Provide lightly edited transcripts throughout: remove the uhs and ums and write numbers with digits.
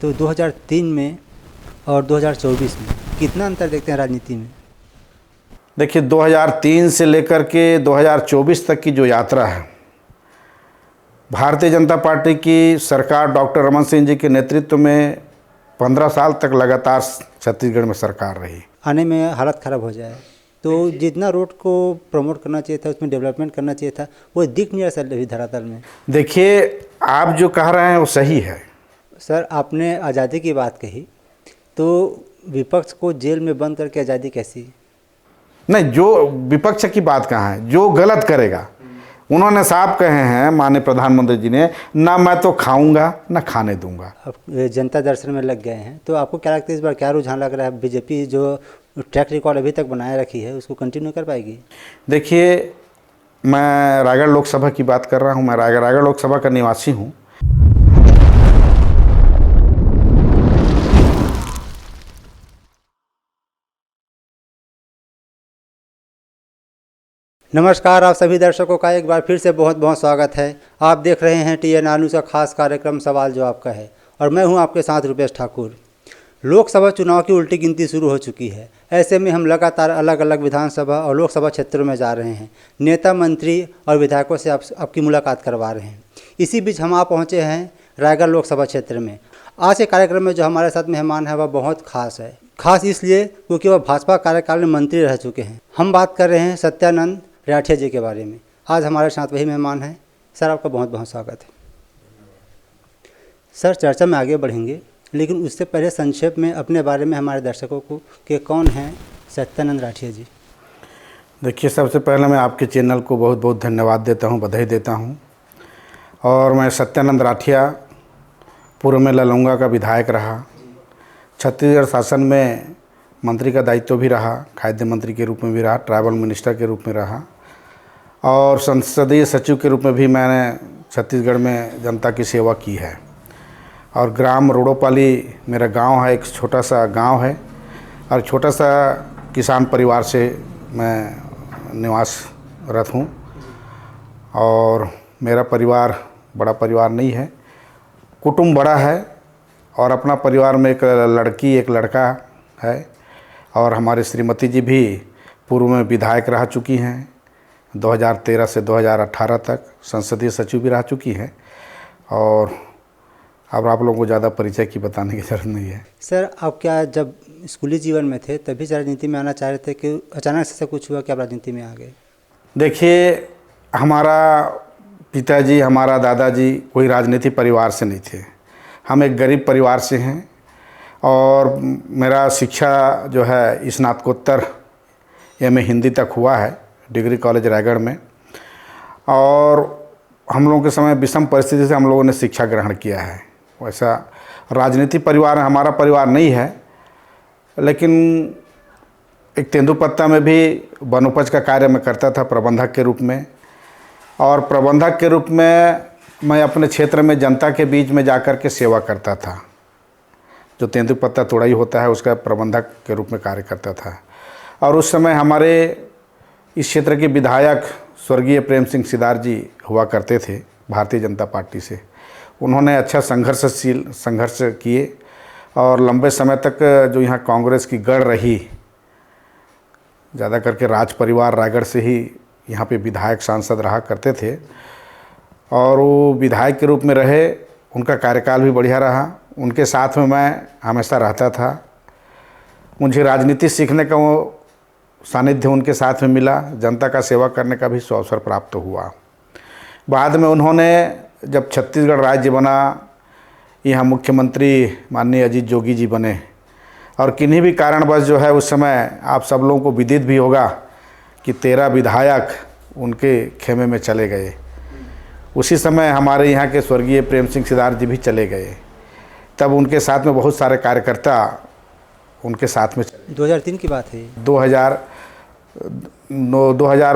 तो 2003 में और 2024 में कितना अंतर देखते हैं राजनीति में? देखिए 2003 से लेकर के 2024 तक की जो यात्रा है, भारतीय जनता पार्टी की सरकार डॉक्टर रमन सिंह जी के नेतृत्व में 15 साल तक लगातार छत्तीसगढ़ में सरकार रही। आने में हालत ख़राब हो जाए तो जितना रोड को प्रमोट करना चाहिए था, उसमें डेवलपमेंट करना चाहिए था, वो दिख नहीं रहा सर अभी धरातल में। देखिए आप जो कह रहे हैं वो सही है। सर आपने आज़ादी की बात कही, तो विपक्ष को जेल में बंद करके आज़ादी कैसी? नहीं, जो विपक्ष की बात कहाँ है, जो गलत करेगा उन्होंने साफ कहे हैं माननीय प्रधानमंत्री जी ने, ना मैं तो खाऊंगा ना खाने दूंगा। अब जनता दर्शन में लग गए हैं, तो आपको क्या लगता है इस बार क्या रुझान लग रहा है? बीजेपी जो ट्रैक रिकॉर्ड अभी तक बनाए रखी है उसको कंटिन्यू कर पाएगी? देखिए मैं रायगढ़ लोकसभा की बात कर रहा हूँ, मैं रायगढ़ लोकसभा का निवासी हूँ। नमस्कार, आप सभी दर्शकों का एक बार फिर से बहुत बहुत स्वागत है। आप देख रहे हैं TNR न्यूज़ का खास कार्यक्रम सवाल जवाब का है और मैं हूं आपके साथ रुपेश ठाकुर। लोकसभा चुनाव की उल्टी गिनती शुरू हो चुकी है। ऐसे में हम लगातार अलग अलग विधानसभा और लोकसभा क्षेत्रों में जा रहे हैं, नेता मंत्री और विधायकों से आपकी मुलाकात करवा रहे हैं। इसी बीच हम पहुँचे हैं रायगढ़ लोकसभा क्षेत्र में। आज के कार्यक्रम में जो हमारे साथ मेहमान है वह बहुत खास है। खास इसलिए क्योंकि वह भाजपा कार्यकाल में मंत्री रह चुके हैं। हम बात कर रहे हैं सत्यानंद राठिया जी के बारे में। आज हमारे साथ वही मेहमान हैं। सर आपका बहुत बहुत स्वागत है। सर चर्चा में आगे बढ़ेंगे, लेकिन उससे पहले संक्षेप में अपने बारे में हमारे दर्शकों को कि कौन हैं सत्यानंद राठिया जी? देखिए सबसे पहले मैं आपके चैनल को बहुत बहुत धन्यवाद देता हूं, बधाई देता हूं। और मैं सत्यानंद राठिया पूर्व में ललौंगा का विधायक रहा, छत्तीसगढ़ शासन में मंत्री का दायित्व भी रहा, खाद्य मंत्री के रूप में भी रहा, ट्राइबल मिनिस्टर के रूप में रहा और संसदीय सचिव के रूप में भी मैंने छत्तीसगढ़ में जनता की सेवा की है। और ग्राम रोड़ोपाली मेरा गांव है, एक छोटा सा गांव है और छोटा सा किसान परिवार से मैं निवासरत हूं। और मेरा परिवार बड़ा परिवार नहीं है, कुटुंब बड़ा है और अपना परिवार में एक लड़की एक लड़का है। और हमारी श्रीमती जी भी पूर्व में विधायक रह चुकी हैं, 2013 से 2018 तक संसदीय सचिव भी रह चुकी हैं। और अब आप लोगों को ज़्यादा परिचय की बताने की ज़रूरत नहीं है। सर आप क्या जब स्कूली जीवन में थे तभी से राजनीति में आना चाह रहे थे कि अचानक से कुछ हुआ कि आप राजनीति में आ गए? देखिए हमारा पिताजी हमारा दादाजी कोई राजनीति परिवार से नहीं थे, हम एक गरीब परिवार से हैं। और मेरा शिक्षा जो है स्नातकोत्तर MA हिंदी तक हुआ है डिग्री कॉलेज रायगढ़ में। और हम लोगों के समय विषम परिस्थिति से हम लोगों ने शिक्षा ग्रहण किया है। वैसा राजनीति परिवार हमारा परिवार नहीं है, लेकिन एक तेंदुपत्ता में भी वनोपज का कार्य मैं करता था प्रबंधक के रूप में। और प्रबंधक के रूप में मैं अपने क्षेत्र में जनता के बीच में जाकर के सेवा करता था। जो तेंदुपत्ता तोड़ाई होता है उसका प्रबंधक के रूप में कार्य करता था। और उस समय हमारे इस क्षेत्र के विधायक स्वर्गीय प्रेम सिंह सिदार जी हुआ करते थे भारतीय जनता पार्टी से। उन्होंने अच्छा संघर्ष किए और लंबे समय तक जो यहाँ कांग्रेस की गढ़ रही, ज़्यादा करके राज परिवार रायगढ़ से ही यहाँ पे विधायक सांसद रहा करते थे और वो विधायक के रूप में रहे। उनका कार्यकाल भी बढ़िया रहा, उनके साथ में मैं हमेशा रहता था। मुझे राजनीति सीखने का वो सानिध्य उनके साथ में मिला, जनता का सेवा करने का भी अवसर प्राप्त हुआ। बाद में उन्होंने जब छत्तीसगढ़ राज्य बना, यहाँ मुख्यमंत्री माननीय अजीत जोगी जी बने और किन्हीं भी कारणवश जो है उस समय आप सब लोगों को विदित भी होगा कि 13 विधायक उनके खेमे में चले गए। उसी समय हमारे यहाँ के स्वर्गीय प्रेम सिंह सिदार जी भी चले गए। तब उनके साथ में बहुत सारे कार्यकर्ता उनके साथ में 2003 की बात है। 2000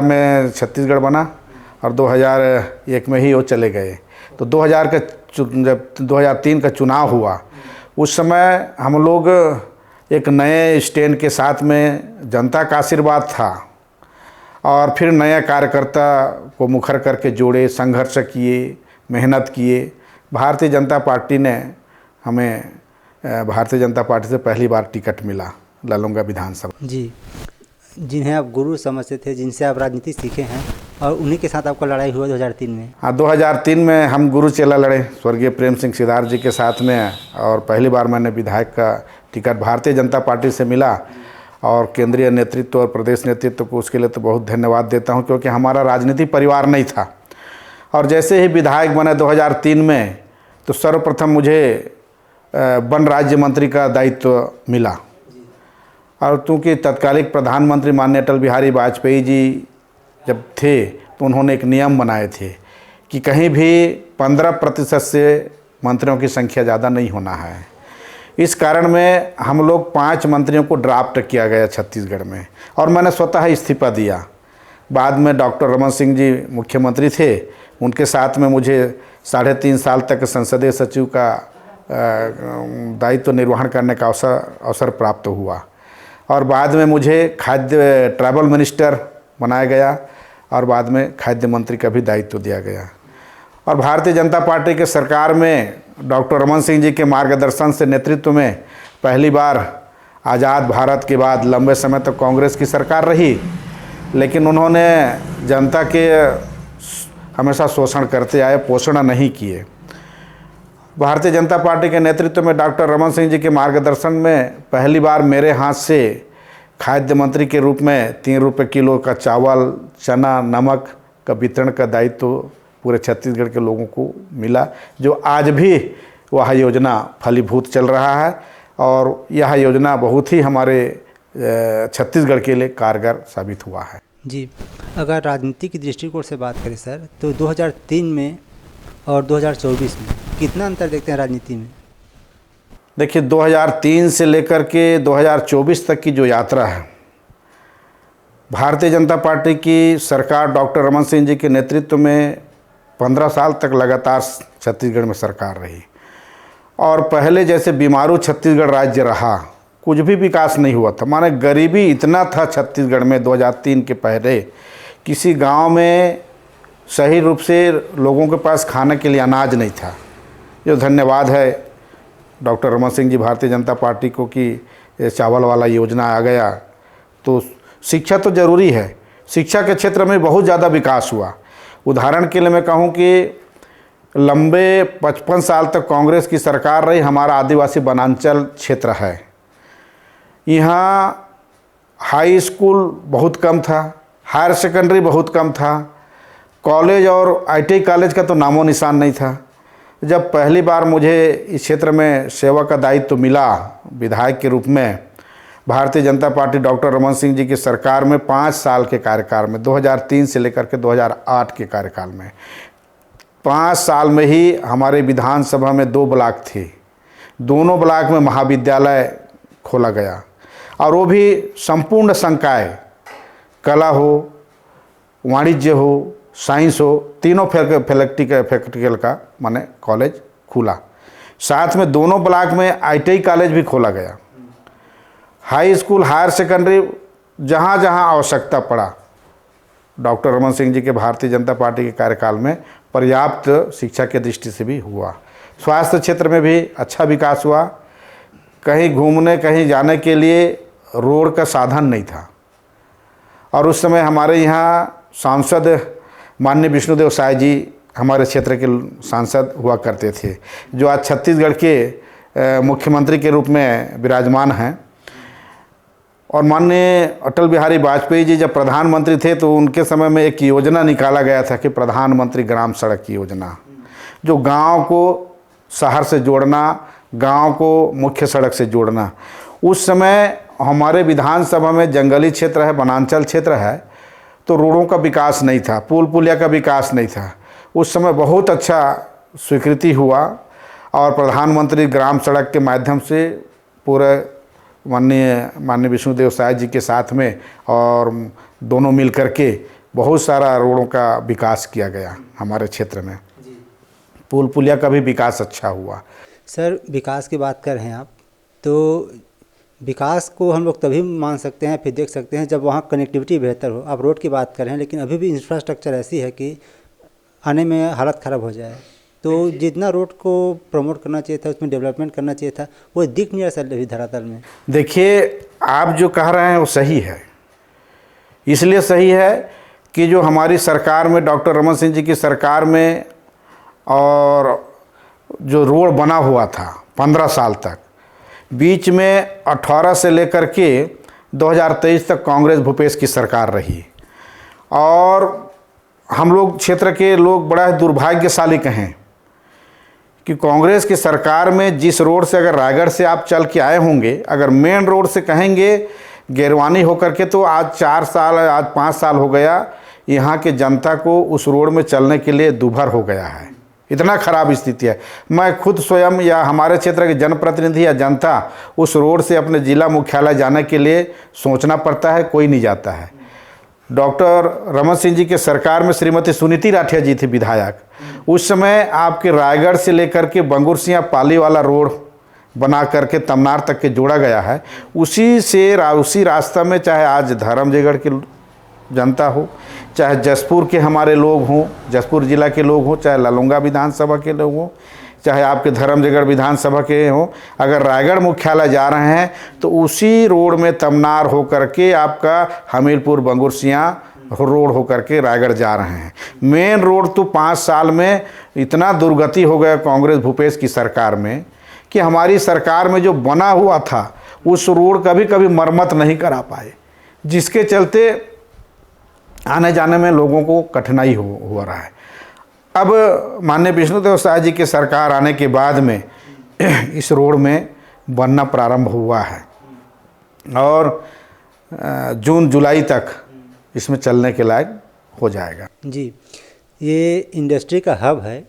में छत्तीसगढ़ बना और 2001 में ही वो चले गए। तो जब 2003 का चुनाव हुआ उस समय हम लोग एक नए स्टैंड के साथ में, जनता का आशीर्वाद था और फिर नया कार्यकर्ता को मुखर करके जोड़े, संघर्ष किए, मेहनत किए। भारतीय जनता पार्टी ने हमें भारतीय जनता पार्टी से पहली बार टिकट मिला ललुंगा विधानसभा। जी, जिन्हें आप गुरु समझते थे, जिनसे आप राजनीति सीखे हैं, और उन्हीं के साथ आपका लड़ाई हुआ 2003 में। हाँ, 2003 में हम गुरु चेला लड़े स्वर्गीय प्रेम सिंह सिद्धार्थ जी के साथ में, और पहली बार मैंने विधायक का टिकट भारतीय जनता पार्टी से मिला। और केंद्रीय नेतृत्व और प्रदेश नेतृत्व को उसके लिए तो बहुत धन्यवाद देता हूँ, क्योंकि हमारा राजनीतिक परिवार नहीं था। और जैसे ही विधायक बने 2003 में, तो सर्वप्रथम मुझे वन राज्य मंत्री का दायित्व मिला। और चूँकि तत्कालिक प्रधानमंत्री माननीय अटल बिहारी वाजपेयी जी जब थे, तो उन्होंने एक नियम बनाए थे कि कहीं भी 15% से मंत्रियों की संख्या ज़्यादा नहीं होना है। इस कारण में हम लोग 5 मंत्रियों को ड्राफ्ट किया गया छत्तीसगढ़ में, और मैंने स्वतः इस्तीफा दिया। बाद में डॉक्टर रमन सिंह जी मुख्यमंत्री थे, उनके साथ में मुझे 3.5 साल तक संसदीय सचिव का दायित्व निर्वहन करने का अवसर प्राप्त हुआ। और बाद में मुझे खाद्य ट्रैवल मिनिस्टर बनाया गया, और बाद में खाद्य मंत्री का भी दायित्व दिया गया। और भारतीय जनता पार्टी के सरकार में डॉक्टर रमन सिंह जी के मार्गदर्शन से नेतृत्व में पहली बार आज़ाद भारत के बाद लंबे समय तक कांग्रेस की सरकार रही, लेकिन उन्होंने जनता के हमेशा शोषण करते आए, पोषण नहीं किए। भारतीय जनता पार्टी के नेतृत्व में डॉक्टर रमन सिंह जी के मार्गदर्शन में पहली बार मेरे हाथ से खाद्य मंत्री के रूप में 3 रुपये किलो का चावल, चना, नमक का वितरण का दायित्व पूरे छत्तीसगढ़ के लोगों को मिला, जो आज भी वह योजना फलीभूत चल रहा है। और यह योजना बहुत ही हमारे छत्तीसगढ़ के लिए कारगर साबित हुआ है। जी, अगर राजनीति की दृष्टिकोण से बात करें सर, तो 2003 में और 2024 में कितना अंतर देखते हैं राजनीति में? देखिए, 2003 से लेकर के 2024 तक की जो यात्रा है, भारतीय जनता पार्टी की सरकार डॉक्टर रमन सिंह जी के नेतृत्व में 15 साल तक लगातार छत्तीसगढ़ में सरकार रही। और पहले जैसे बीमारू छत्तीसगढ़ राज्य रहा, कुछ भी विकास नहीं हुआ था। माने गरीबी इतना था छत्तीसगढ़ में 2003 के पहले, किसी गांव में सही रूप से लोगों के पास खाने के लिए अनाज नहीं था। जो धन्यवाद है डॉक्टर रमन सिंह जी भारतीय जनता पार्टी को कि ये चावल वाला योजना आ गया। तो शिक्षा तो ज़रूरी है, शिक्षा के क्षेत्र में बहुत ज़्यादा विकास हुआ। उदाहरण के लिए मैं कहूँ कि लंबे 55 साल तक कांग्रेस की सरकार रही, हमारा आदिवासी वनांचल क्षेत्र है। यहाँ हाई स्कूल बहुत कम था, हायर सेकेंडरी बहुत कम था, कॉलेज और आईटीआई कॉलेज का तो नामो निशान नहीं था। जब पहली बार मुझे इस क्षेत्र में सेवा का दायित्व मिला विधायक के रूप में, भारतीय जनता पार्टी डॉक्टर रमन सिंह जी की सरकार में 5 साल के कार्यकाल में, 2003 से लेकर के 2008 के कार्यकाल में, 5 साल में ही हमारे विधानसभा में 2 ब्लॉक थे। दोनों ब्लॉक में महाविद्यालय खोला गया, और वो भी संपूर्ण संकाय, कला हो, वाणिज्य हो, साइंस हो, तीनों फैकल्टिकल का माने कॉलेज खुला। साथ में दोनों ब्लॉक में आईटीआई कॉलेज भी खोला गया। हाई स्कूल, हायर सेकेंडरी, जहाँ जहाँ आवश्यकता पड़ा, डॉक्टर रमन सिंह जी के भारतीय जनता पार्टी के कार्यकाल में पर्याप्त शिक्षा के दृष्टि से भी हुआ। स्वास्थ्य क्षेत्र में भी अच्छा विकास हुआ। कहीं घूमने, कहीं जाने के लिए रोड का साधन नहीं था। और उस समय हमारे यहाँ सांसद माननीय विष्णुदेव साय जी हमारे क्षेत्र के सांसद हुआ करते थे, जो आज छत्तीसगढ़ के मुख्यमंत्री के रूप में विराजमान हैं। और माननीय अटल बिहारी वाजपेयी जी जब प्रधानमंत्री थे, तो उनके समय में एक योजना निकाला गया था कि प्रधानमंत्री ग्राम सड़क योजना, जो गांव को शहर से जोड़ना, गांव को मुख्य सड़क से जोड़ना। उस समय हमारे विधानसभा में जंगली क्षेत्र है, वनांचल क्षेत्र है, तो रोडों का विकास नहीं था, पुल पुलिया का विकास नहीं था। उस समय बहुत अच्छा स्वीकृति हुआ, और प्रधानमंत्री ग्राम सड़क के माध्यम से पूरे माननीय विष्णुदेव साय जी के साथ में और दोनों मिल करके बहुत सारा रोडों का विकास किया गया हमारे क्षेत्र में। पुल पुलिया का भी विकास अच्छा हुआ। सर, विकास की बात कर रहे हैं आप, तो विकास को हम लोग तभी मान सकते हैं, फिर देख सकते हैं, जब वहाँ कनेक्टिविटी बेहतर हो। आप रोड की बात कर रहे हैं, लेकिन अभी भी इंफ्रास्ट्रक्चर ऐसी है कि आने में हालत ख़राब हो जाए। तो जितना रोड को प्रमोट करना चाहिए था, उसमें डेवलपमेंट करना चाहिए था, वो दिख नहीं रहा सर अभी धरातल में। देखिए, आप जो कह रहे हैं वो सही है। इसलिए सही है कि जो हमारी सरकार में, डॉक्टर रमन सिंह जी की सरकार में, और जो रोड बना हुआ था 15 साल तक, बीच में 18 से लेकर के 2023 तक कांग्रेस भूपेश की सरकार रही, और हम लोग क्षेत्र के लोग बड़ा दुर्भाग्यशाली कहें कि कांग्रेस की सरकार में जिस रोड से, अगर रायगढ़ से आप चल के आए होंगे, अगर मेन रोड से कहेंगे गिरवानी होकर के, तो आज 4 साल, आज 5 साल हो गया, यहाँ के जनता को उस रोड में चलने के लिए दूभर हो गया है। इतना ख़राब स्थिति है। मैं खुद स्वयं या हमारे क्षेत्र के जनप्रतिनिधि या जनता उस रोड से अपने ज़िला मुख्यालय जाने के लिए सोचना पड़ता है, कोई नहीं जाता है। डॉक्टर रमन सिंह जी के सरकार में श्रीमती सुनीति राठिया जी थी विधायक, उस समय आपके रायगढ़ से लेकर के बंगुरसिया पाली वाला रोड बना करके तमनार तक के जोड़ा गया है। उसी रास्ता में, चाहे आज धर्मजयगढ़ की जनता हो, चाहे जसपुर के हमारे लोग हों, जसपुर जिला के लोग हों, चाहे ललुंगा विधानसभा के लोग हों, चाहे आपके धर्मजयगढ़ विधानसभा के हों, अगर रायगढ़ मुख्यालय जा रहे हैं तो उसी रोड में तमनार हो करके आपका हमीरपुर बंगुरसिया रोड हो करके रायगढ़ जा रहे हैं। मेन रोड तो 5 साल में इतना दुर्गति हो गया कांग्रेस भूपेश की सरकार में कि हमारी सरकार में जो बना हुआ था उस रोड कभी कभी मरम्मत नहीं करा पाए, जिसके चलते आने जाने में लोगों को कठिनाई हो रहा है। अब माननीय विष्णुदेव साय जी की सरकार आने के बाद में इस रोड में बनना प्रारंभ हुआ है, और जून जुलाई तक इसमें चलने के लायक हो जाएगा। जी, ये इंडस्ट्री का हब है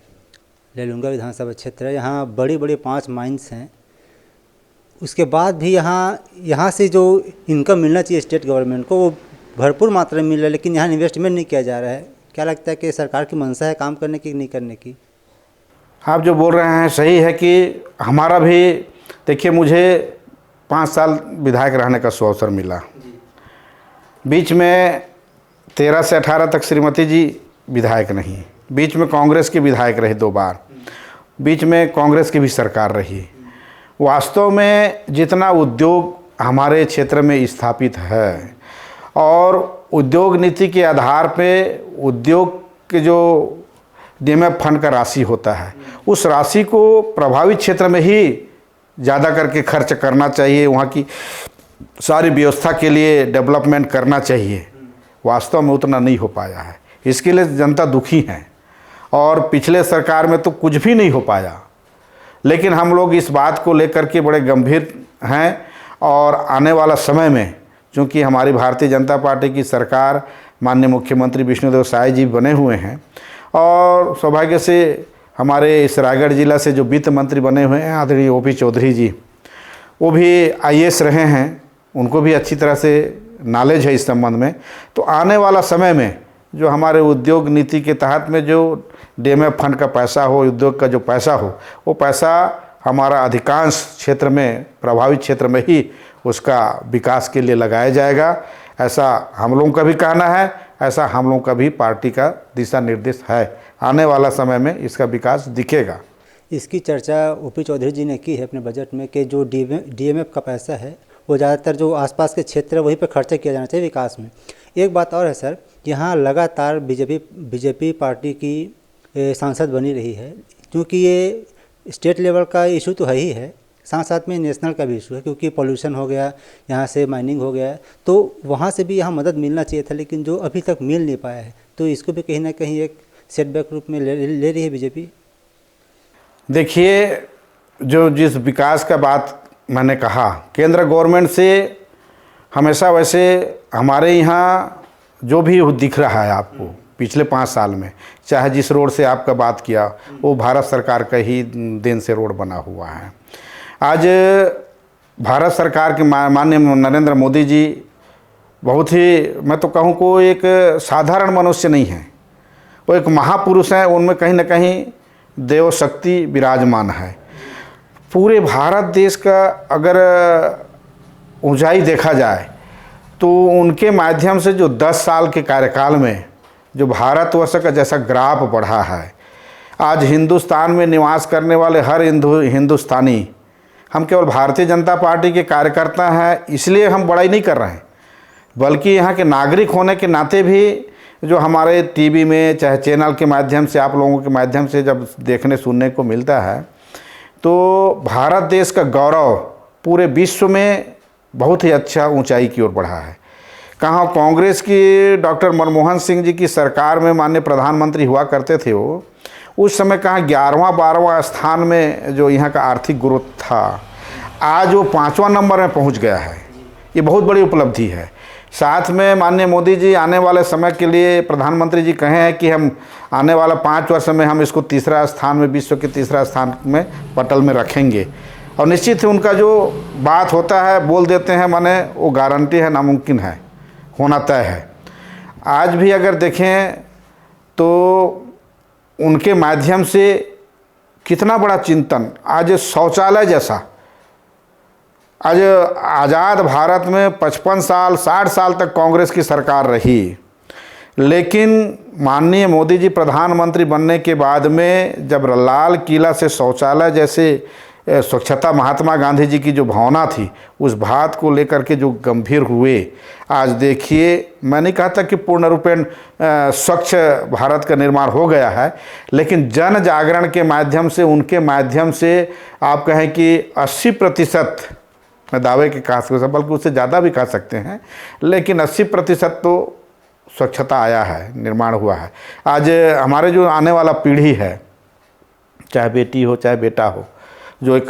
ललुंगा विधानसभा क्षेत्र। यहाँ बड़ी बड़ी 5 माइंस हैं। उसके बाद भी यहाँ से जो इनकम मिलना चाहिए स्टेट गवर्नमेंट को, वो भरपूर मात्रा में मिल रहा है, लेकिन यहाँ इन्वेस्टमेंट नहीं किया जा रहा है। क्या लगता है कि सरकार की मंशा है काम करने की, नहीं करने की? आप जो बोल रहे हैं सही है कि हमारा भी, देखिए, मुझे 5 साल विधायक रहने का अवसर मिला। बीच में 13 से 18 तक श्रीमती जी विधायक नहीं, बीच में कांग्रेस के विधायक रहे 2 बार, बीच में कांग्रेस की भी सरकार रही। वास्तव में जितना उद्योग हमारे क्षेत्र में स्थापित है, और उद्योग नीति के आधार पे उद्योग के जो डीएमएफ फंड का राशि होता है, उस राशि को प्रभावित क्षेत्र में ही ज़्यादा करके खर्च करना चाहिए, वहाँ की सारी व्यवस्था के लिए डेवलपमेंट करना चाहिए। वास्तव में उतना नहीं हो पाया है, इसके लिए जनता दुखी है, और पिछले सरकार में तो कुछ भी नहीं हो पाया। लेकिन हम लोग इस बात को लेकर के बड़े गंभीर हैं, और आने वाला समय में, चूँकि हमारी भारतीय जनता पार्टी की सरकार, माननीय मुख्यमंत्री विष्णुदेव साय जी बने हुए हैं, और सौभाग्य से हमारे इस रायगढ़ जिला से जो वित्त मंत्री बने हुए हैं आदरणीय ओपी चौधरी जी, वो भी आईएएस रहे हैं, उनको भी अच्छी तरह से नॉलेज है इस संबंध में। तो आने वाला समय में जो हमारे उद्योग नीति के तहत में जो डीएमएफ फंड का पैसा हो, उद्योग का जो पैसा हो, वो पैसा हमारा अधिकांश क्षेत्र में, प्रभावित क्षेत्र में ही उसका विकास के लिए लगाया जाएगा। ऐसा हम लोगों का भी कहना है, ऐसा हम लोगों का भी पार्टी का दिशा निर्देश है। आने वाला समय में इसका विकास दिखेगा। इसकी चर्चा ओपी चौधरी जी ने की है अपने बजट में कि जो डीएमएफ का पैसा है वो ज़्यादातर जो आसपास के क्षेत्र है वहीं पर खर्चा किया जाना चाहिए विकास में। एक बात और है सर, यहाँ लगातार बीजेपी पार्टी की सांसद बनी रही है, क्योंकि ये स्टेट लेवल का इशू तो है ही है, साथ साथ में नेशनल का भी इशू है, क्योंकि पोल्यूशन हो गया, यहाँ से माइनिंग हो गया, तो वहाँ से भी यहाँ मदद मिलना चाहिए था, लेकिन जो अभी तक मिल नहीं पाया है। तो इसको भी कहीं ना कहीं एक सेटबैक रूप में ले रही है बीजेपी। देखिए, जो जिस विकास का बात मैंने कहा, केंद्र गवर्नमेंट से हमेशा, वैसे हमारे यहाँ जो भी दिख रहा है आपको पिछले 5 साल में, चाहे जिस रोड से आपका बात किया, वो भारत सरकार का ही देन से रोड बना हुआ है। आज भारत सरकार के माननीय नरेंद्र मोदी जी बहुत ही, मैं तो कहूँ को एक साधारण मनुष्य नहीं है, वो एक महापुरुष हैं। उनमें कहीं ना कहीं देव शक्ति विराजमान है। पूरे भारत देश का अगर ऊंचाई देखा जाए तो उनके माध्यम से जो 10 साल के कार्यकाल में जो भारतवर्ष का जैसा ग्राफ बढ़ा है, आज हिंदुस्तान में निवास करने वाले हर हिंदुस्तानी, हम केवल भारतीय जनता पार्टी के कार्यकर्ता हैं इसलिए हम बड़ाई नहीं कर रहे हैं, बल्कि यहाँ के नागरिक होने के नाते भी जो हमारे टीवी में चाहे चैनल के माध्यम से, आप लोगों के माध्यम से जब देखने सुनने को मिलता है, तो भारत देश का गौरव पूरे विश्व में बहुत ही अच्छा ऊंचाई की ओर बढ़ा है। कहाँ कांग्रेस की डॉक्टर मनमोहन सिंह जी की सरकार में माननीय प्रधानमंत्री हुआ करते थे, वो उस समय कहाँ 11वां 12वां स्थान में जो यहाँ का आर्थिक ग्रोथ था, आज वो 5वां नंबर में पहुँच गया है। ये बहुत बड़ी उपलब्धि है। साथ में माननीय मोदी जी आने वाले समय के लिए प्रधानमंत्री जी कहे हैं कि हम आने वाला 5 वर्ष में हम इसको तीसरा स्थान में, विश्व के तीसरा स्थान में पटल में रखेंगे। और निश्चित ही उनका जो बात होता है बोल देते हैं, माने वो गारंटी है, नामुमकिन है, होना तय है। आज भी अगर देखें तो उनके माध्यम से कितना बड़ा चिंतन, आज शौचालय जैसा, आज आज़ाद भारत में 55 साल 60 साल तक कांग्रेस की सरकार रही, लेकिन माननीय मोदी जी प्रधानमंत्री बनने के बाद में जब लाल किला से शौचालय जैसे स्वच्छता महात्मा गांधी जी की जो भावना थी, उस बात को लेकर के जो गंभीर हुए, आज देखिए, मैं नहीं कहता कि पूर्ण रूपेण स्वच्छ भारत का निर्माण हो गया है, लेकिन जन जागरण के माध्यम से, उनके माध्यम से आप कहें कि 80%, मैं दावे के कहा सकता, बल्कि उससे ज़्यादा भी कह सकते हैं, लेकिन 80% तो स्वच्छता आया है, निर्माण हुआ है। आज हमारे जो आने वाला पीढ़ी है, चाहे बेटी हो चाहे बेटा हो, जो एक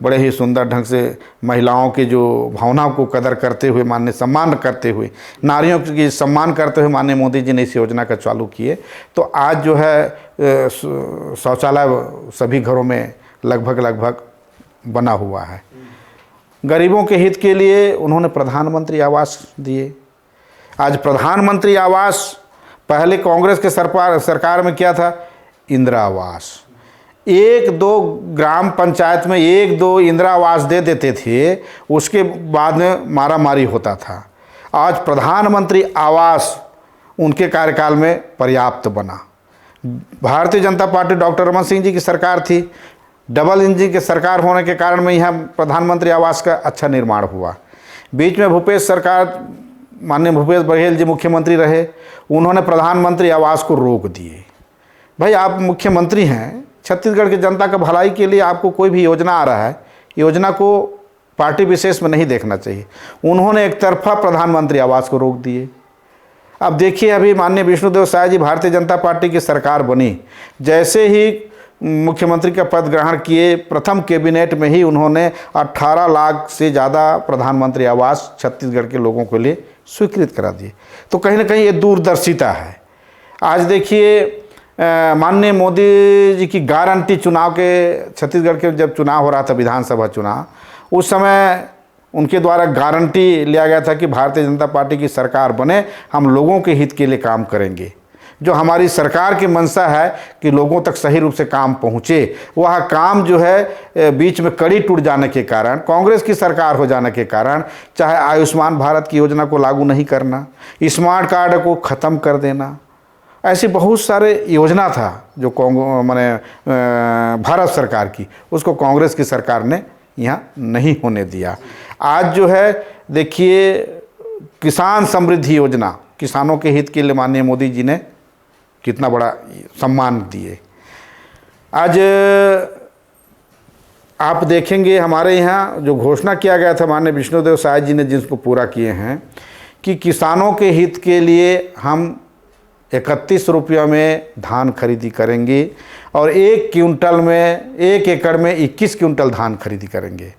बड़े ही सुंदर ढंग से महिलाओं के जो भावनाओं को कदर करते हुए, माननीय सम्मान करते हुए, नारियों की सम्मान करते हुए माननीय मोदी जी ने इस योजना का चालू किए, तो आज जो है शौचालय सभी घरों में लगभग बना हुआ है। गरीबों के हित के लिए उन्होंने प्रधानमंत्री आवास दिए। आज प्रधानमंत्री आवास, पहले कांग्रेस के सरकार में क्या था, इंदिरा आवास, 1-2 ग्राम पंचायत में 1-2 इंदिरा आवास दे देते थे, उसके बाद में मारा मारी होता था। आज प्रधानमंत्री आवास उनके कार्यकाल में पर्याप्त बना। भारतीय जनता पार्टी डॉक्टर रमन सिंह जी की सरकार थी, डबल इंजन की सरकार होने के कारण में यहाँ प्रधानमंत्री आवास का अच्छा निर्माण हुआ। बीच में भूपेश सरकार, माननीय भूपेश बघेल जी मुख्यमंत्री रहे, उन्होंने प्रधानमंत्री आवास को रोक दिए। भाई, आप मुख्यमंत्री हैं, छत्तीसगढ़ की जनता का भलाई के लिए आपको कोई भी योजना आ रहा है, योजना को पार्टी विशेष में नहीं देखना चाहिए। उन्होंने एक तरफा प्रधानमंत्री आवास को रोक दिए। अब देखिए, अभी माननीय विष्णुदेव साय जी भारतीय जनता पार्टी की सरकार बनी, जैसे ही मुख्यमंत्री का पद ग्रहण किए, प्रथम कैबिनेट में ही उन्होंने 18 लाख से ज़्यादा प्रधानमंत्री आवास छत्तीसगढ़ के लोगों के लिए स्वीकृत करा दिए। तो कहीं ना कहीं ये दूरदर्शिता है। आज देखिए, माननीय मोदी जी की गारंटी, चुनाव के, छत्तीसगढ़ के जब चुनाव हो रहा था, विधानसभा चुनाव, उस समय उनके द्वारा गारंटी लिया गया था कि भारतीय जनता पार्टी की सरकार बने, हम लोगों के हित के लिए काम करेंगे। जो हमारी सरकार की मंशा है कि लोगों तक सही रूप से काम पहुँचे, वह काम जो है बीच में कड़ी टूट जाने के कारण, कांग्रेस की सरकार हो जाने के कारण, चाहे आयुष्मान भारत की योजना को लागू नहीं करना, स्मार्ट कार्ड को ख़त्म कर देना, ऐसी बहुत सारे योजना था जो भारत सरकार की, उसको कांग्रेस की सरकार ने यहाँ नहीं होने दिया। आज जो है देखिए, किसान समृद्धि योजना, किसानों के हित के लिए माननीय मोदी जी ने कितना बड़ा सम्मान दिए। आज आप देखेंगे हमारे यहाँ जो घोषणा किया गया था माननीय विष्णुदेव साय जी ने, जिसको पूरा किए हैं, कि किसानों के हित के लिए हम 31 रुपये में धान खरीदी करेंगे और 1 क्विंटल में, 1 एकड़ में 21 क्विंटल धान खरीदी करेंगे,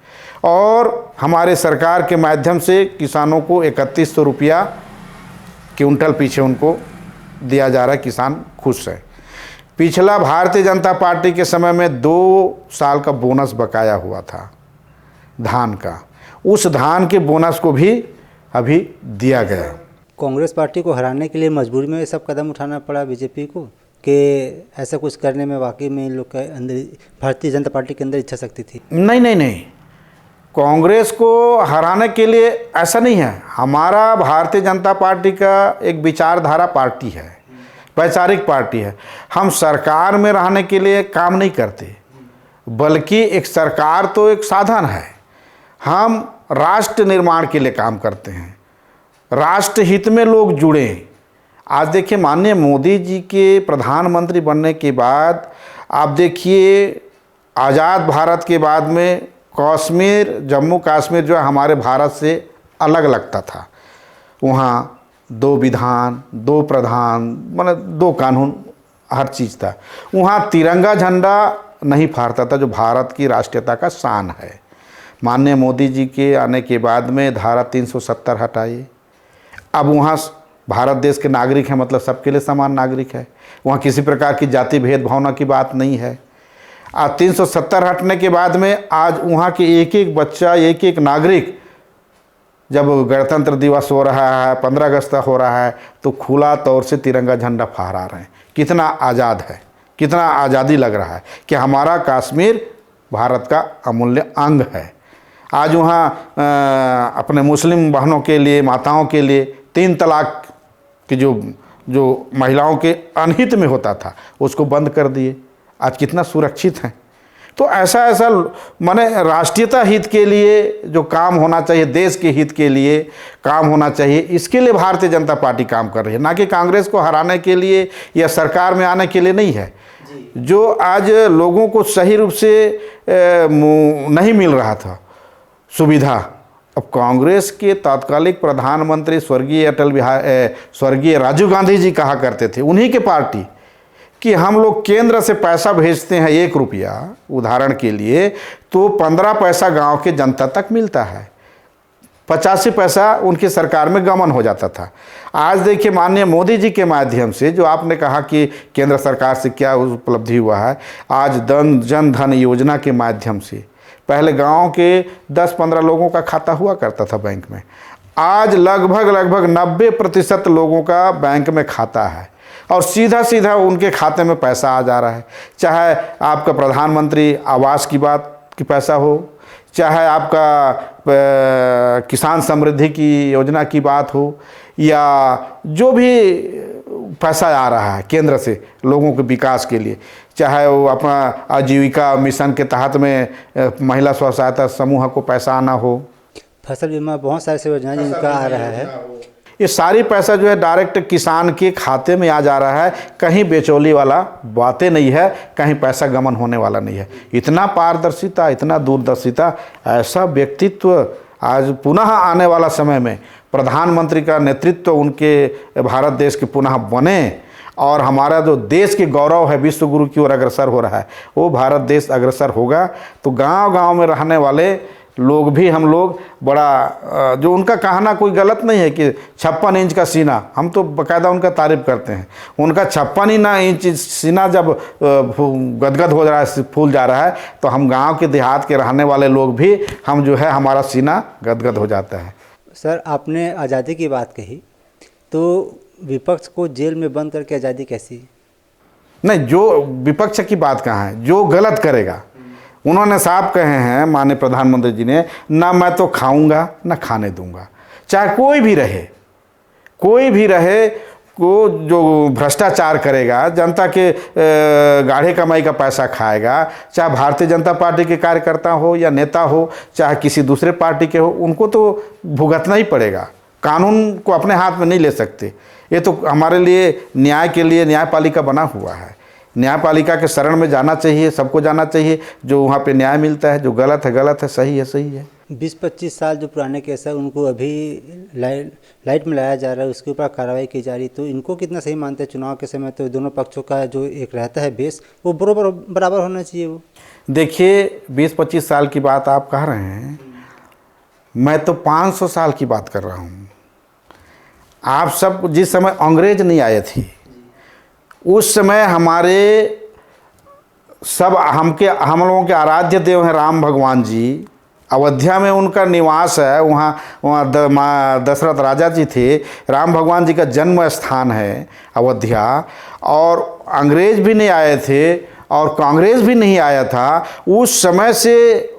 और हमारे सरकार के माध्यम से किसानों को 3100 रुपया क्विंटल पीछे उनको दिया जा रहा है। किसान खुश है। पिछला भारतीय जनता पार्टी के समय में 2 साल का बोनस बकाया हुआ था धान का, उस धान के बोनस को भी अभी दिया गया। कांग्रेस पार्टी को हराने के लिए मजबूरी में ये सब कदम उठाना पड़ा बीजेपी को, कि ऐसा कुछ करने में वाकई में इन लोग के अंदर, भारतीय जनता पार्टी के अंदर इच्छा शक्ति थी? नहीं, कांग्रेस को हराने के लिए ऐसा नहीं है। हमारा भारतीय जनता पार्टी का एक विचारधारा पार्टी है। वैचारिक पार्टी है। हम सरकार में रहने के लिए काम नहीं करते, बल्कि एक सरकार तो एक साधन है, हम राष्ट्र निर्माण के लिए काम करते हैं, राष्ट्र हित में लोग जुड़े। आज देखिए माननीय मोदी जी के प्रधानमंत्री बनने के बाद आप देखिए आज़ाद भारत के बाद में कश्मीर, जम्मू कश्मीर जो है हमारे भारत से अलग लगता था। वहाँ 2 विधान, 2 प्रधान, मतलब 2 कानून, हर चीज़ था। वहाँ तिरंगा झंडा नहीं फहरता था जो भारत की राष्ट्रीयता का शान है। माननीय मोदी जी के आने के बाद में धारा 370 हटाई। अब वहाँ भारत देश के नागरिक हैं, मतलब सबके लिए समान नागरिक है। वहाँ किसी प्रकार की जाति भेदभावना की बात नहीं है। आज 370 हटने के बाद में आज वहाँ के एक एक बच्चा, एक एक नागरिक, जब गणतंत्र दिवस हो रहा है, 15 अगस्त हो रहा है, तो खुला तौर से तिरंगा झंडा फहरा रहे हैं। कितना आज़ाद है, कितना आज़ादी लग रहा है कि हमारा कश्मीर भारत का अमूल्य अंग है। आज वहाँ अपने मुस्लिम बहनों के लिए, माताओं के लिए 3 तलाक की जो महिलाओं के अनहित में होता था उसको बंद कर दिए। आज कितना सुरक्षित हैं। तो ऐसा माने राष्ट्रीयता हित के लिए जो काम होना चाहिए, देश के हित के लिए काम होना चाहिए, इसके लिए भारतीय जनता पार्टी काम कर रही है, ना कि कांग्रेस को हराने के लिए या सरकार में आने के लिए नहीं है। जो आज लोगों को सही रूप से नहीं मिल रहा था सुविधा, अब कांग्रेस के तात्कालिक प्रधानमंत्री स्वर्गीय राजीव गांधी जी कहा करते थे, उन्हीं के पार्टी, कि हम लोग केंद्र से पैसा भेजते हैं 1 रुपया उदाहरण के लिए, तो 15 पैसा गांव के जनता तक मिलता है, 85 पैसा उनकी सरकार में गमन हो जाता था। आज देखिए माननीय मोदी जी के माध्यम से, जो आपने कहा कि केंद्र सरकार से क्या उपलब्धि हुआ है, आज जन धन योजना के माध्यम से पहले गांव के 10-15 लोगों का खाता हुआ करता था बैंक में, आज लगभग 90% लोगों का बैंक में खाता है और सीधा उनके खाते में पैसा आ जा रहा है। चाहे आपका प्रधानमंत्री आवास की बात की पैसा हो, चाहे आपका किसान समृद्धि की योजना की बात हो, या जो भी पैसा आ रहा है केंद्र से लोगों के विकास के लिए, चाहे वो अपना आजीविका मिशन के तहत में महिला स्व सहायता समूह को पैसा आना हो, फसल बीमा, बहुत सारी योजनाएं जिनका आ रहा है, ये सारी पैसा जो है डायरेक्ट किसान के खाते में आ जा रहा है। कहीं बेचौली वाला बातें नहीं है, कहीं पैसा गमन होने वाला नहीं है। इतना पारदर्शिता, इतना दूरदर्शिता, ऐसा व्यक्तित्व आज पुनः आने वाला समय में प्रधानमंत्री का नेतृत्व उनके भारत देश के पुनः बने और हमारा जो देश के गौरव है विश्व गुरु की ओर अग्रसर हो रहा है, वो भारत देश अग्रसर होगा। तो गांव-गांव में रहने वाले लोग भी, हम लोग बड़ा, जो उनका कहना कोई गलत नहीं है कि 56 इंच का सीना, हम तो बाकायदा उनका तारीफ़ करते हैं। उनका 56 इंच सीना जब गदगद हो रहा है, फूल जा रहा है, तो हम गांव के देहात के रहने वाले लोग भी, हम जो है हमारा सीना गदगद हो जाता है। सर, आपने आज़ादी की बात कही, तो विपक्ष को जेल में बंद करके आज़ादी कैसी? नहीं, जो विपक्ष की बात कहाँ है, जो गलत करेगा, उन्होंने साफ कहे हैं माननीय प्रधानमंत्री जी ने, ना मैं तो खाऊंगा ना खाने दूंगा। चाहे कोई भी रहे को जो भ्रष्टाचार करेगा, जनता के गाढ़े कमाई का पैसा खाएगा, चाहे भारतीय जनता पार्टी के कार्यकर्ता हो या नेता हो, चाहे किसी दूसरे पार्टी के हो, उनको तो भुगतना ही पड़ेगा। कानून को अपने हाथ में नहीं ले सकते। ये तो हमारे लिए न्याय के लिए न्यायपालिका बना हुआ है। न्यायपालिका के शरण में जाना चाहिए, सबको जाना चाहिए। जो वहाँ पे न्याय मिलता है, जो गलत है गलत है, सही है सही है। 20-25 साल जो पुराने केस है उनको अभी लाइट में लाया जा रहा है, उसके ऊपर कार्रवाई की जा रही, तो इनको कितना सही मानते हैं? चुनाव के समय तो दोनों पक्षों का जो एक रहता है बेस, वो बराबर होना चाहिए। वो देखिए 20-25 साल की बात आप कह रहे हैं, मैं तो 500 साल की बात कर रहा हूँ। आप सब जिस समय अंग्रेज नहीं आए थे, उस समय हमारे सब हम लोगों के आराध्य देव हैं राम भगवान जी। अयोध्या में उनका निवास है, वहाँ दशरथ राजा जी थे। राम भगवान जी का जन्म स्थान है अयोध्या। और अंग्रेज भी नहीं आए थे और कांग्रेस भी नहीं आया था। उस समय से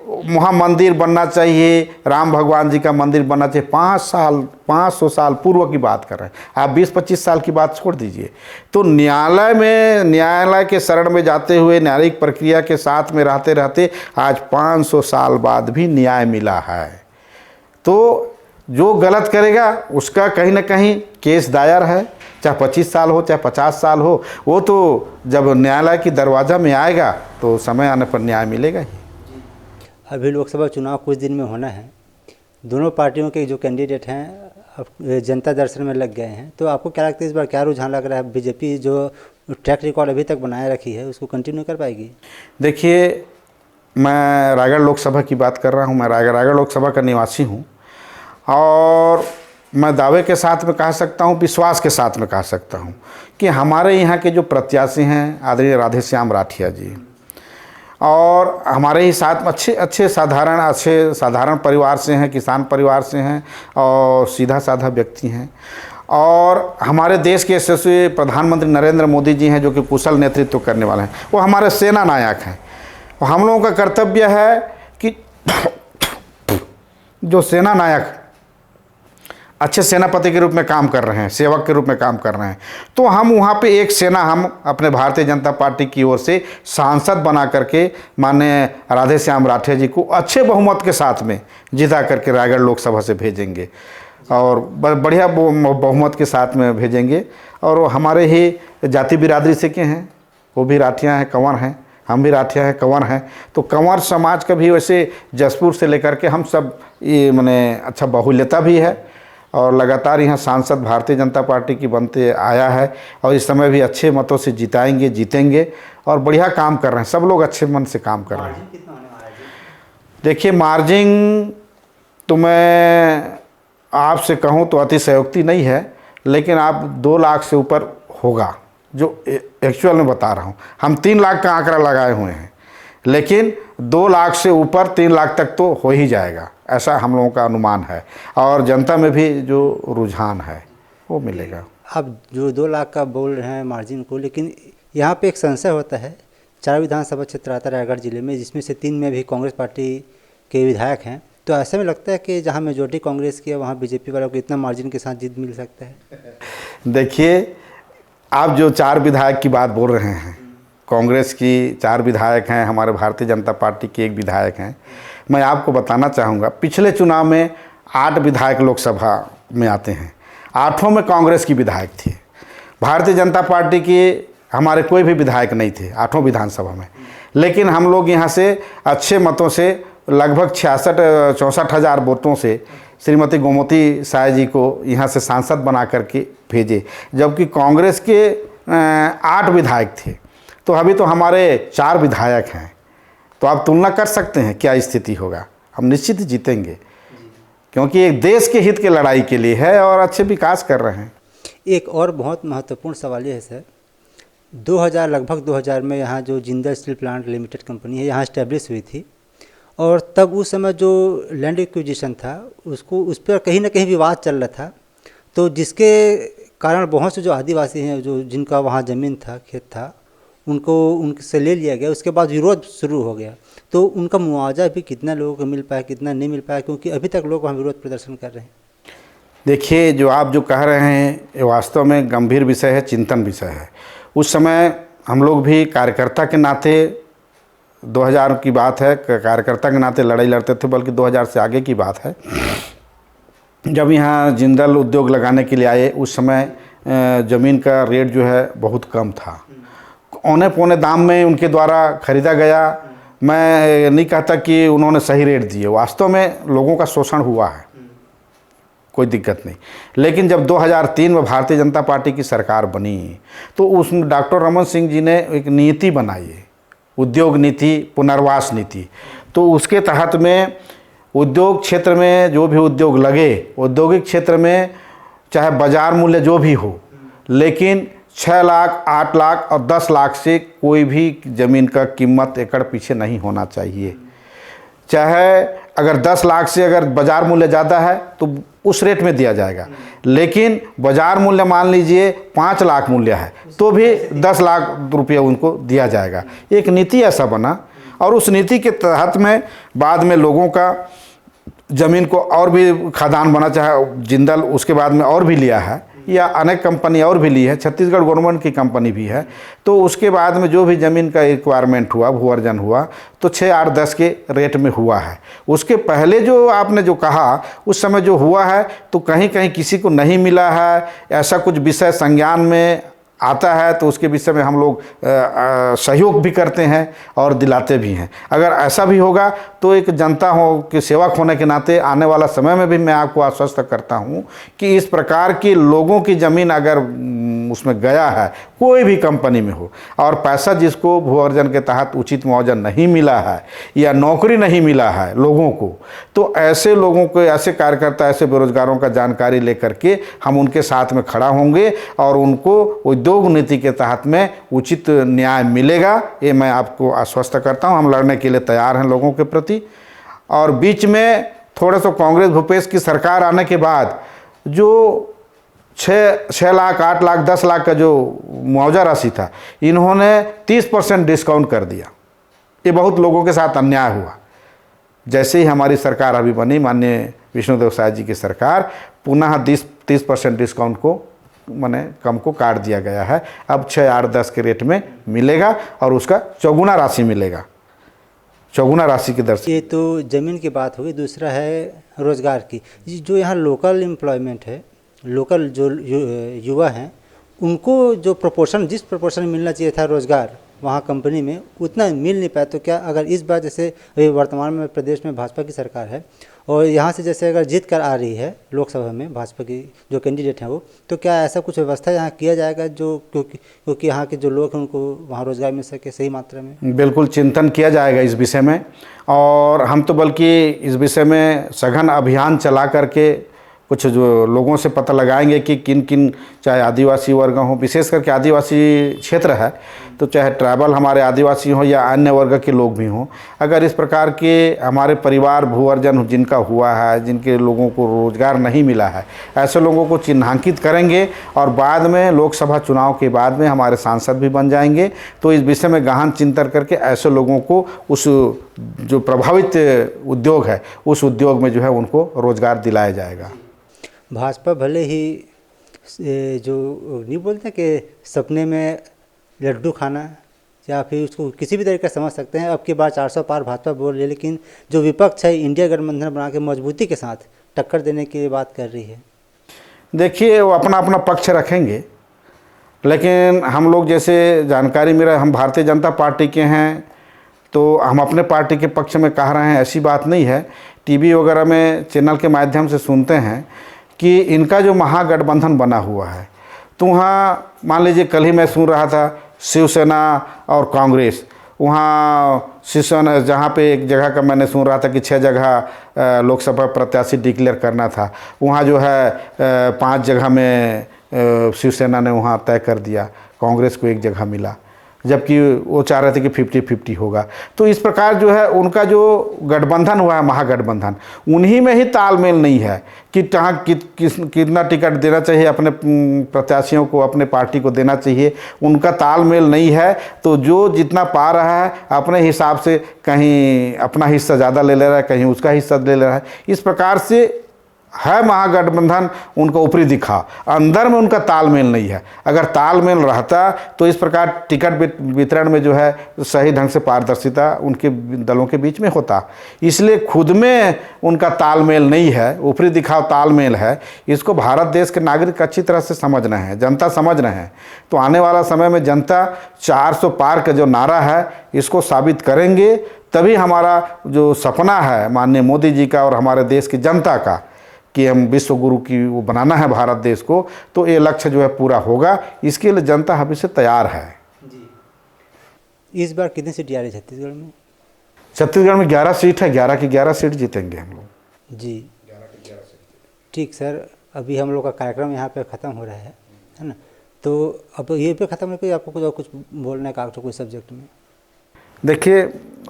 वहाँ मंदिर बनना चाहिए, राम भगवान जी का मंदिर बनना चाहिए। 500 साल पूर्व की बात कर रहे हैं आप, 20-25 साल की बात छोड़ दीजिए। तो न्यायालय के शरण में जाते हुए, न्यायिक प्रक्रिया के साथ में रहते रहते आज 500 साल बाद भी न्याय मिला है। तो जो गलत करेगा उसका कहीं ना कहीं केस दायर है, चाहे 25 साल हो चाहे 50 साल हो, वो तो जब न्यायालय की दरवाज़ा में आएगा तो समय आने पर न्याय मिलेगा ही। अभी लोकसभा चुनाव कुछ दिन में होना है, दोनों पार्टियों के जो कैंडिडेट हैं अब जनता दर्शन में लग गए हैं, तो आपको क्या लगता है इस बार क्या रुझान लग रहा है? बीजेपी जो ट्रैक रिकॉर्ड अभी तक बनाए रखी है उसको कंटिन्यू कर पाएगी? देखिए, मैं रायगढ़ लोकसभा की बात कर रहा हूँ, मैं रायगढ़ लोकसभा का निवासी हूँ और मैं दावे के साथ में कह सकता हूँ, विश्वास के साथ में कह सकता हूँ कि हमारे यहाँ के जो प्रत्याशी हैं आदरणीय राधेश्याम राठिया जी, और हमारे ही साथ में अच्छे साधारण परिवार से हैं, किसान परिवार से हैं और सीधा साधा व्यक्ति हैं। और हमारे देश के यशस्वी प्रधानमंत्री नरेंद्र मोदी जी हैं जो कि कुशल नेतृत्व करने वाले हैं, वो हमारे सेना नायक हैं। और हम लोगों का कर्तव्य है कि जो सेना नायक अच्छे सेनापति के रूप में काम कर रहे हैं, सेवक के रूप में काम कर रहे हैं, तो हम वहाँ पे एक सेना हम अपने भारतीय जनता पार्टी की ओर से सांसद बना करके माननीय राधेश्याम राठिया जी को अच्छे बहुमत के साथ में जिता करके रायगढ़ लोकसभा से भेजेंगे और बढ़िया बहुमत के साथ में भेजेंगे। और वो हमारे ही जाति बिरादरी से के हैं, वो भी राठिया हैं, कंवर हैं, हम भी राठिया हैं, कंवर हैं। तो कंवर समाज का भी वैसे जसपुर से लेकर के हम सब ये माने अच्छा बाहुल्यता भी है और लगातार यहाँ सांसद भारतीय जनता पार्टी की बनते आया है और इस समय भी अच्छे मतों से जीतेंगे और बढ़िया काम कर रहे हैं, सब लोग अच्छे मन से काम कर रहे हैं। देखिए, मार्जिन तो मैं आपसे कहूँ तो अतिशयोक्ति नहीं है, लेकिन आप 2 लाख से ऊपर होगा, जो एक्चुअल में बता रहा हूँ। हम 3 लाख का आंकड़ा लगाए हुए हैं, लेकिन 2 लाख से ऊपर 3 लाख तक तो हो ही जाएगा, ऐसा हम लोगों का अनुमान है। और जनता में भी जो रुझान है वो मिलेगा। आप जो 2 लाख का बोल रहे हैं मार्जिन को, लेकिन यहाँ पे एक संशय होता है, 4 विधानसभा क्षेत्र आता है रायगढ़ जिले में, जिसमें से 3 में भी कांग्रेस पार्टी के विधायक हैं, तो ऐसे में लगता है कि जहाँ मेजोरिटी कांग्रेस की है वहाँ बीजेपी वालों को इतना मार्जिन के साथ जीत मिल सकता है? देखिए, आप जो 4 विधायक की बात बोल रहे हैं, कांग्रेस की 4 विधायक हैं, हमारे भारतीय जनता पार्टी के 1 विधायक हैं। मैं आपको बताना चाहूँगा, पिछले चुनाव में 8 विधायक लोकसभा में आते हैं, 8 में कांग्रेस की विधायक थी। भारतीय जनता पार्टी के हमारे कोई भी विधायक नहीं थे 8 विधानसभा में, लेकिन हम लोग यहाँ से अच्छे मतों से लगभग 64 हज़ार वोटों से श्रीमती गोमती साय जी को यहाँ से सांसद बना करके भेजे, जबकि कांग्रेस के 8 विधायक थे। तो अभी तो हमारे 4 विधायक हैं, तो आप तुलना कर सकते हैं क्या स्थिति होगा। हम निश्चित जीतेंगे, क्योंकि एक देश के हित की लड़ाई के लिए है और अच्छे विकास कर रहे हैं। एक और बहुत महत्वपूर्ण सवाल ये है सर, 2000 लगभग 2000 में यहाँ जो Jindal steel plant limited company है यहाँ इस्टेब्लिश हुई थी, और तब उस समय जो लैंड एक्विजिशन था उसको उस पर कहीं ना कहीं विवाद चल रहा था, तो जिसके कारण बहुत से जो आदिवासी हैं जो जिनका वहाँ ज़मीन था, खेत था, उनको उनसे ले लिया गया। उसके बाद विरोध शुरू हो गया, तो उनका मुआवजा भी कितना लोगों को मिल पाया, कितना नहीं मिल पाया, क्योंकि अभी तक लोग वहाँ विरोध प्रदर्शन कर रहे हैं। देखिए, जो आप जो कह रहे हैं ये वास्तव में गंभीर विषय है, चिंतन विषय है। उस समय हम लोग भी कार्यकर्ता के नाते 2000 की बात है, कार्यकर्ता के नाते लड़ाई लड़ते थे, बल्कि 2000 से आगे की बात है। जब यहाँ जिंदल उद्योग लगाने के लिए आए, उस समय ज़मीन का रेट जो है बहुत कम था, औने पौने दाम में उनके द्वारा ख़रीदा गया। मैं नहीं कहता कि उन्होंने सही रेट दिए, वास्तव में लोगों का शोषण हुआ है, कोई दिक्कत नहीं। लेकिन जब 2003 में भारतीय जनता पार्टी की सरकार बनी, तो उसमें डॉक्टर रमन सिंह जी ने एक नीति बनाई, उद्योग नीति, पुनर्वास नीति। तो उसके तहत में उद्योग क्षेत्र में जो भी उद्योग लगे, औद्योगिक क्षेत्र में चाहे बाज़ार मूल्य जो भी हो, लेकिन 6 लाख, 8 लाख और 10 लाख से कोई भी ज़मीन का कीमत एकड़ पीछे नहीं होना चाहिए। चाहे अगर 10 लाख से अगर बाज़ार मूल्य ज़्यादा है तो उस रेट में दिया जाएगा, लेकिन बाज़ार मूल्य मान लीजिए 5 लाख मूल्य है तो भी 10 लाख रुपये उनको दिया जाएगा। एक नीति ऐसा बना, और उस नीति के तहत में बाद में लोगों का ज़मीन को और भी खदान बना, चाहे जिंदल उसके बाद में और भी लिया है या अनेक कंपनी और भी ली है, छत्तीसगढ़ गवर्नमेंट की कंपनी भी है। तो उसके बाद में जो भी ज़मीन का रिक्वायरमेंट हुआ, भू अर्जन हुआ, तो 6, 8, 10 के रेट में हुआ है। उसके पहले जो आपने जो कहा उस समय जो हुआ है तो कहीं कहीं किसी को नहीं मिला है, ऐसा कुछ विषय संज्ञान में आता है तो उसके विषय में हम लोग सहयोग भी करते हैं और दिलाते भी हैं। अगर ऐसा भी होगा तो एक जनता हो कि सेवक होने के नाते आने वाला समय में भी मैं आपको आश्वस्त करता हूं कि इस प्रकार की लोगों की ज़मीन अगर उसमें गया है, कोई भी कंपनी में हो, और पैसा जिसको भू अर्जन के तहत उचित मुआवजा नहीं मिला है या नौकरी नहीं मिला है लोगों को, तो ऐसे लोगों को, ऐसे कार्यकर्ता, ऐसे बेरोजगारों का जानकारी लेकर के हम उनके साथ में खड़ा होंगे और उनको उद्योग नीति के तहत में उचित न्याय मिलेगा, ये मैं आपको आश्वस्त करता हूँ। हम लड़ने के लिए तैयार हैं लोगों के प्रति। और बीच में थोड़ा सा कांग्रेस भूपेश की सरकार आने के बाद जो 6 लाख, 8 लाख, 10 लाख का जो मुआवजा राशि था, इन्होंने 30% डिस्काउंट कर दिया। ये बहुत लोगों के साथ अन्याय हुआ। जैसे ही हमारी सरकार अभी बनी, माननीय विष्णुदेव साय जी की सरकार, पुनः 30% डिस्काउंट को माने कम को काट दिया गया है। अब 6, 8, 10 के रेट में मिलेगा और उसका चौगुना राशि मिलेगा, चौगुना राशि की दर से। ये तो ज़मीन की बात होगी। दूसरा है रोज़गार की। जो यहाँ लोकल एम्प्लॉयमेंट है, लोकल जो युवा हैं, उनको जो प्रोपोर्शन, जिस प्रोपोर्शन में मिलना चाहिए था रोज़गार वहाँ कंपनी में, उतना मिल नहीं पाया। तो क्या अगर इस बार, जैसे अभी वर्तमान में प्रदेश में भाजपा की सरकार है और यहाँ से जैसे अगर जीत कर आ रही है लोकसभा में भाजपा की जो कैंडिडेट हैं वो, तो क्या ऐसा कुछ व्यवस्था यहाँ किया जाएगा जो, क्योंकि यहाँ के जो लोग हैं उनको वहाँ रोज़गार मिल सके सही मात्रा में? बिल्कुल चिंतन किया जाएगा इस विषय में, और हम तो बल्कि इस विषय में सघन अभियान चला करके कुछ जो लोगों से पता लगाएंगे कि किन किन, चाहे आदिवासी वर्ग हो, विशेष करके आदिवासी क्षेत्र है तो चाहे ट्राइबल हमारे आदिवासी हो या अन्य वर्ग के लोग भी हों, अगर इस प्रकार के हमारे परिवार भू अर्जन जिनका हुआ है, जिनके लोगों को रोज़गार नहीं मिला है, ऐसे लोगों को चिन्हांकित करेंगे और बाद में लोकसभा चुनाव के बाद में हमारे सांसद भी बन जाएंगे। तो इस विषय में गहन चिंतन करके ऐसे लोगों को उस जो प्रभावित उद्योग है उस उद्योग में जो है उनको रोज़गार दिलाया जाएगा। भाजपा भले ही जो नहीं बोलते कि सपने में लड्डू खाना, या फिर उसको किसी भी तरीके से समझ सकते हैं, अब की बार 400 पार भाजपा बोल रही है, लेकिन जो विपक्ष है इंडिया गठबंधन बना के मजबूती के साथ टक्कर देने की बात कर रही है। देखिए, वो अपना अपना पक्ष रखेंगे, लेकिन हम लोग जैसे जानकारी मेरा, हम भारतीय जनता पार्टी के हैं तो हम अपने पार्टी के पक्ष में कह रहे हैं, ऐसी बात नहीं है। टीवी वगैरह में चैनल के माध्यम से सुनते हैं कि इनका जो महागठबंधन बना हुआ है, तो वहाँ मान लीजिए कल ही मैं सुन रहा था शिवसेना और कांग्रेस, वहाँ शिवसेना जहाँ पे एक जगह का मैंने सुन रहा था कि 6 जगह लोकसभा प्रत्याशी डिक्लेयर करना था, वहाँ जो है 5 जगह में शिवसेना ने वहाँ तय कर दिया, कांग्रेस को 1 जगह मिला, जबकि वो चाह रहे थे कि 50-50 होगा। तो इस प्रकार जो है उनका जो गठबंधन हुआ है महागठबंधन, उन्हीं में ही तालमेल नहीं है कि कहाँ कितना टिकट देना चाहिए अपने प्रत्याशियों को, अपने पार्टी को देना चाहिए, उनका तालमेल नहीं है। तो जो जितना पा रहा है अपने हिसाब से, कहीं अपना हिस्सा ज़्यादा ले ले रहा है, कहीं उसका हिस्सा ले ले रहा है। इस प्रकार से है महागठबंधन उनको ऊपरी दिखा, अंदर में उनका तालमेल नहीं है। अगर तालमेल रहता तो इस प्रकार टिकट वितरण में जो है सही ढंग से पारदर्शिता उनके दलों के बीच में होता। इसलिए खुद में उनका तालमेल नहीं है, ऊपरी दिखाव तालमेल है। इसको भारत देश के नागरिक अच्छी तरह से समझ रहे हैं, जनता समझ रहे हैं। तो आने वाला समय में जनता 400 पार का जो नारा है इसको साबित करेंगे, तभी हमारा जो सपना है माननीय मोदी जी का और हमारे देश की जनता का कि हम विश्व गुरु की वो बनाना है भारत देश को, तो ये लक्ष्य जो है पूरा होगा। इसके लिए जनता अभी से तैयार है जी। इस बार कितनी सीट आ रही है छत्तीसगढ़ में? छत्तीसगढ़ में 11 सीट है, 11 की 11 सीट जीतेंगे हम लोग जी। 11 की 11 सीट। ठीक सर, अभी हम लोग का कार्यक्रम यहाँ पे ख़त्म हो रहा है ना? तो अब ये पे ख़त्म है, कोई आपको कुछ बोलने का कोई सब्जेक्ट में? देखिए,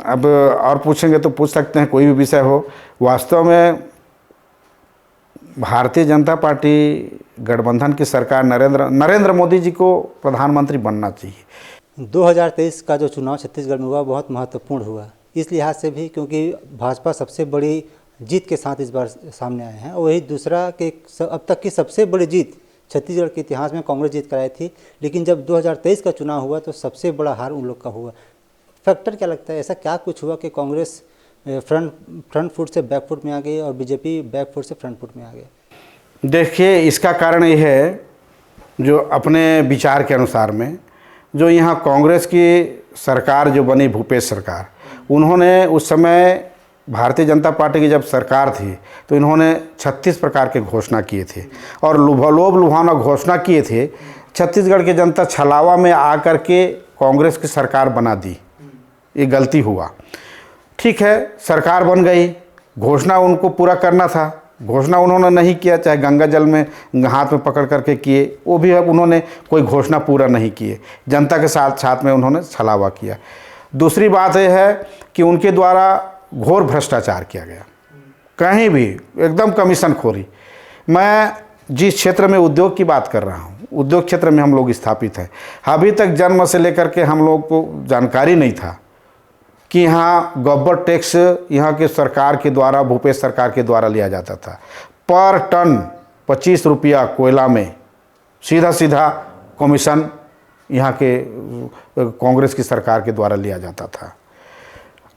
अब और पूछेंगे तो पूछ सकते हैं, कोई भी विषय हो। वास्तव में भारतीय जनता पार्टी गठबंधन की सरकार नरेंद्र मोदी जी को प्रधानमंत्री बनना चाहिए। 2023 का जो चुनाव छत्तीसगढ़ में हुआ बहुत महत्वपूर्ण हुआ। इस लिहाज से भी क्योंकि भाजपा सबसे बड़ी जीत के साथ इस बार सामने आए हैं, और वही दूसरा कि अब तक की सबसे बड़ी जीत छत्तीसगढ़ के इतिहास में कांग्रेस जीत कराई थी, लेकिन जब 2023 का चुनाव हुआ तो सबसे बड़ा हार उन लोग का हुआ। फैक्टर क्या लगता है, ऐसा क्या कुछ हुआ कि कांग्रेस फ्रंट फुट से बैक फुट में आ गई और बीजेपी बैक फुट से फ्रंट फुट में आ गई? देखिए, इसका कारण ये है, जो अपने विचार के अनुसार में जो यहाँ कांग्रेस की सरकार जो बनी, भूपेश सरकार, उन्होंने उस समय भारतीय जनता पार्टी की जब सरकार थी तो इन्होंने 36 प्रकार के घोषणा किए थे और लोभ लुभावना घोषणा किए थे। छत्तीसगढ़ की जनता छलावा में आकर के कांग्रेस की सरकार बना दी, ये गलती हुआ। ठीक है, सरकार बन गई, घोषणा उनको पूरा करना था, घोषणा उन्होंने नहीं किया, चाहे गंगा जल में हाथ में पकड़ करके किए, वो भी अब उन्होंने कोई घोषणा पूरा नहीं किए, जनता के साथ साथ में उन्होंने छलावा किया। दूसरी बात यह है कि उनके द्वारा घोर भ्रष्टाचार किया गया, कहीं भी एकदम कमीशनखोरी। मैं जिस क्षेत्र में उद्योग की बात कर रहा हूँ, उद्योग क्षेत्र में हम लोग स्थापित हैं, अभी तक जन्म से लेकर के हम लोग को जानकारी नहीं था कि यहाँ गब्बर टैक्स यहाँ के सरकार के द्वारा, भूपेश सरकार के द्वारा लिया जाता था। पर टन 25 रुपया कोयला में सीधा सीधा कमीशन यहाँ के कांग्रेस की सरकार के द्वारा लिया जाता था।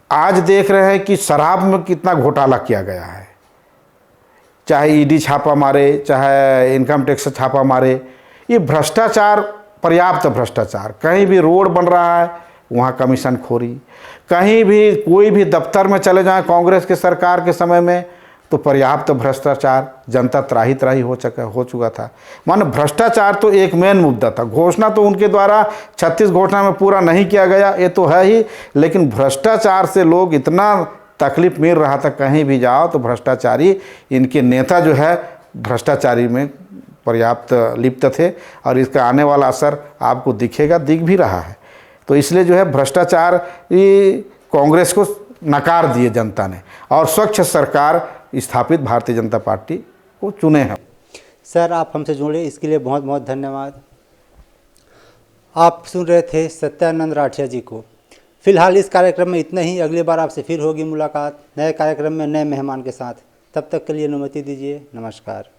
आज देख रहे हैं कि शराब में कितना घोटाला किया गया है, चाहे ईडी छापा मारे, चाहे इनकम टैक्स छापा मारे, ये भ्रष्टाचार, पर्याप्त भ्रष्टाचार। कहीं भी रोड बन रहा है वहाँ कमीशन खोरी, कहीं भी कोई भी दफ्तर में चले जाएं कांग्रेस के सरकार के समय में तो पर्याप्त भ्रष्टाचार, जनता त्राही त्राही हो चुका था। मानो भ्रष्टाचार तो एक मेन मुद्दा था। घोषणा तो उनके द्वारा 36 घोषणा में पूरा नहीं किया गया, ये तो है ही, लेकिन भ्रष्टाचार से लोग इतना तकलीफ मिल रहा था, कहीं भी जाओ तो भ्रष्टाचारी, इनके नेता जो है भ्रष्टाचारी में पर्याप्त लिप्त थे और इसका आने वाला असर आपको दिखेगा, दिख भी रहा है। तो इसलिए जो है भ्रष्टाचार कांग्रेस को नकार दिए जनता ने और स्वच्छ सरकार स्थापित भारतीय जनता पार्टी को चुने हैं। सर, आप हमसे जुड़े इसके लिए बहुत बहुत धन्यवाद। आप सुन रहे थे सत्यानंद राठिया जी को। फिलहाल इस कार्यक्रम में इतना ही, अगली बार आपसे फिर होगी मुलाकात नए कार्यक्रम में नए मेहमान के साथ। तब तक के लिए अनुमति दीजिए, नमस्कार।